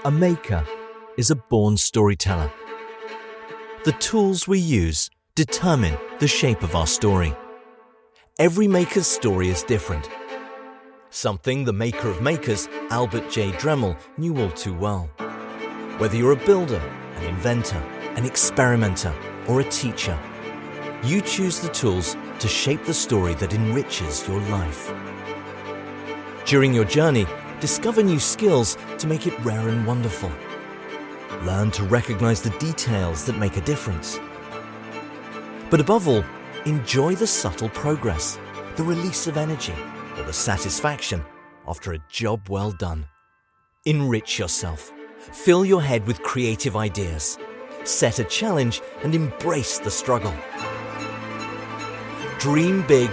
A maker is a born storyteller. The tools we use determine the shape of our story. Every maker's story is different. Something the maker of makers, Albert J. Dremel, knew all too well. Whether you're a builder, an inventor, an experimenter, or a teacher, you choose the tools to shape the story that enriches your life. During your journey, discover new skills to make it rare and wonderful. Learn to recognize the details that make a difference. But above all, enjoy the subtle progress, the release of energy, or the satisfaction after a job well done. Enrich yourself. Fill your head with creative ideas. Set a challenge and embrace the struggle. Dream big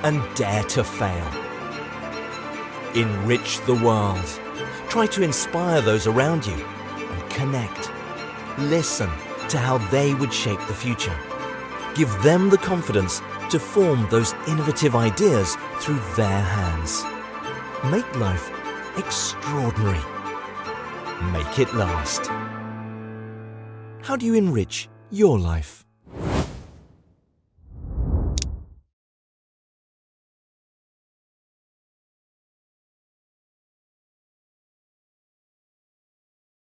and dare to fail. Enrich the world. Try to inspire those around you and connect. Listen to how they would shape the future. Give them the confidence to form those innovative ideas through their hands. Make life extraordinary. Make it last. How do you enrich your life?